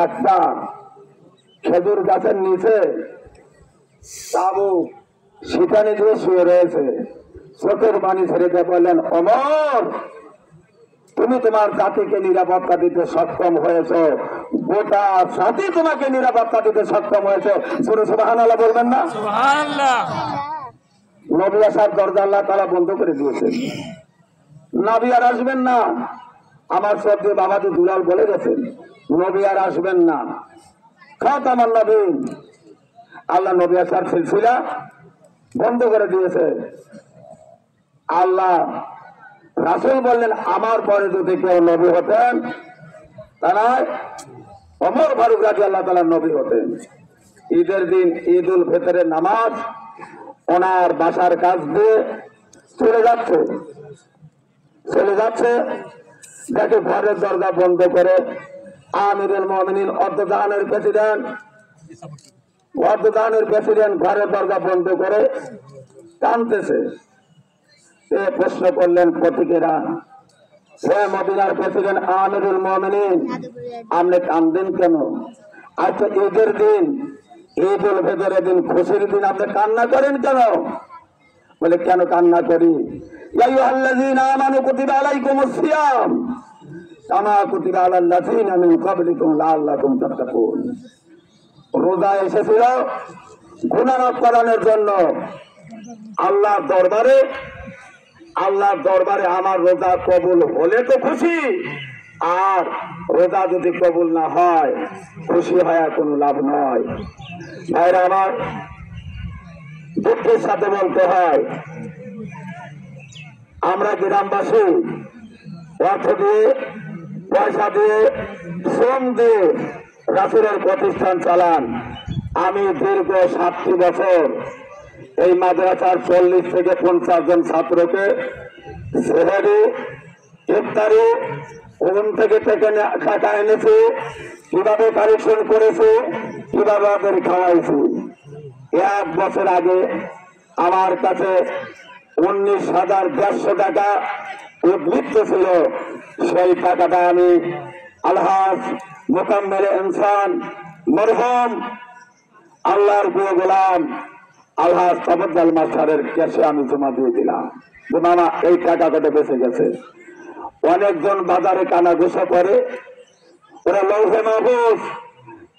একটা খেজুর গাছের নিচে তাবু শীতানি দিয়ে শুয়ে রয়েছে। চোখের পানি ছেড়ে দিয়ে বললেন, ওমর, তুমি তোমার জাতিকে নিরাপত্তা দিতে সক্ষম হয়েছ, গোটা জাতি তোমাকে নিরাপত্তা দিতে সক্ষম হয়েছে। সুবহানাল্লাহ বলবেন না? সুবহানাল্লাহ। নবী আসার দরজা আল্লাহ তাআলা বন্ধ করে দিয়েছেন। নবী আর আসবেন না। আমার সদ্য বাবাজি দুলাল বলে গেছেন, নবী আর আসবেন না। খাতামান নবীন, আল্লাহ নবী আসার সিলসিলা বন্ধ করে দিয়েছে। আল্লাহ রাসূল বললেন, আমার পরে যদি কেউ নবী হতেন তারা ওমর ফারুক রাদিয়াল্লাহু তাআলা নবী হতেন। ঈদের দিন ঈদ উল ফিতরের নামাজ ওনার বাসার কাছ দিয়ে চলে যাচ্ছে, দেখে ঘরের দরজা বন্ধ করে আমিরুল মুমিনিন অর্ধদানের প্রেসিডেন্ট ঘরের দরজা বন্ধ করে কাঁদতেছে। সে প্রশ্ন করলেন প্রতীকেরা, হে মদিনার প্রেসিডেন্ট আমিরুল মুমিনিন, আপনি কাঁদেন কেন? আচ্ছা, ঈদের দিন, ঈদ উল ফিতরের দিন, খুশির দিন আপনি কান্না করেন কেন? বলে, কেন কান্না করি? ইয়া আইয়ুহাল্লাযীনা আমানু কুতিবা আলাইকুমুস সিয়াম কামা কুতিবা আলাল লাযীনা মিন ক্বাবলিকুম লাআল্লাকুম তাত্তাকুন। রোজা এসেছিল গুনাহ মাফ করানোর জন্য। আল্লাহর দরবারে আমার রোজা কবুল হলে তো খুশি, আর রোজা যদি কবুল না হয় খুশি হয় কোনো লাভ নয়। ভাইরা আমার, দুঃখের সাথে বলতে হয়, আমরা গ্রামবাসী অর্থ দিয়ে, পয়সা দিয়ে, শ্রম দিয়ে রাসূলের প্রতিষ্ঠান চালান। আমি দীর্ঘ 7টি বছর এই মাদ্রাসার 40 থেকে 50 জন ছাত্রকে সেহরি, ইফতারি, ওখান থেকে টাকা এনেছি, কিভাবে কালেকশন করেছি, কিভাবে ওদের খাওয়াইছি। 1 বছর আগে আমার কাছে 19,150 টাকা উদ্বৃত্ত ছিল। সেই টাকাটা আমি আলহাজ মোকাম্মেল ইনসান মরহুম আল্লাহর প্রিয় গোলাম আলহাজ তাফাজ্জল মাস্টারের ক্যাশে আমি জমা দিয়ে দিলাম। মামা, এই টাকা কত বেঁচে গেছে। অনেকজন বাজারে কানা ঘুষা করে, ওরা লৌহে মাহফুজ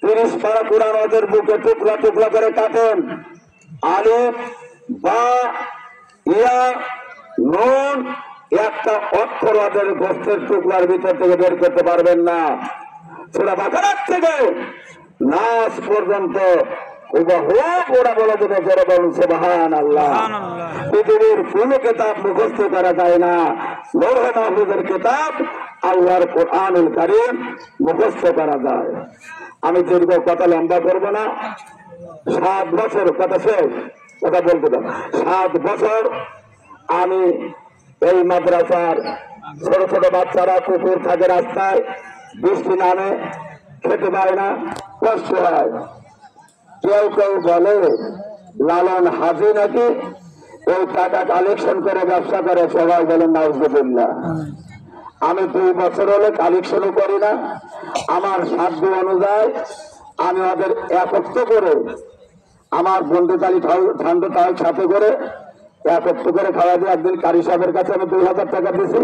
30 পারা কোরআন ওদের বুকে টুকরা টুকরা করে কাটেন। আলিফ, বা, ইয়া, নুন, একটা অক্ষর ওদের গোস্তের টুকরার ভিতর থেকে বের করতে পারবেন না। সূরা বাকারার থেকে নাস পর্যন্ত ওরা বলে দেবে, জোরে বলুন সুবহানাল্লাহ। পৃথিবীর কোন কিতাব মুখস্থ করা যায় না, লৌহে মাহফুজের কিতাব আল্লাহর কোরআনুল কারীম মুখস্থ করা যায়। আমি দীর্ঘ কথা লম্বা করব না। 7 বছর কথা শেষ, কথা বলতে দাও। 7 বছর আমি এই মাদ্রাসার ছোট ছোট বাচ্চারা কুকুর থাকে রাস্তায়, বৃষ্টি নামে, খেতে পায় না, কষ্ট হয়। কেউ কেউ বলে লালন হাজি নাকি ওই টাকা কালেকশন করে ব্যবসা করে, সবাই বলেন নাউজুবিল্লাহ। আমি 2 বছর হলে কালেকশনও করি না। আমার সাধ্য অনুযায়ী আমি ওদের একত্র করে, আমার বন্ধুতালি ঠান্ডাতাল সাথে করে একত্র করে খাওয়া দিয়ে, একদিন কারি সাহেবের কাছে আমি 2000 টাকা দিয়েছি,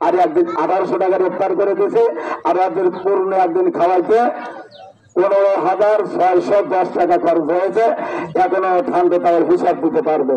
আর একদিন 1800 টাকার ইফতার করে দিয়েছি, আর একদিন পূর্ণ একদিন খাওয়াইতে 15,610 টাকা খরচ হয়েছে। এখনো ঠান্ডা তাওয়ার হিসাব দিতে পারবো।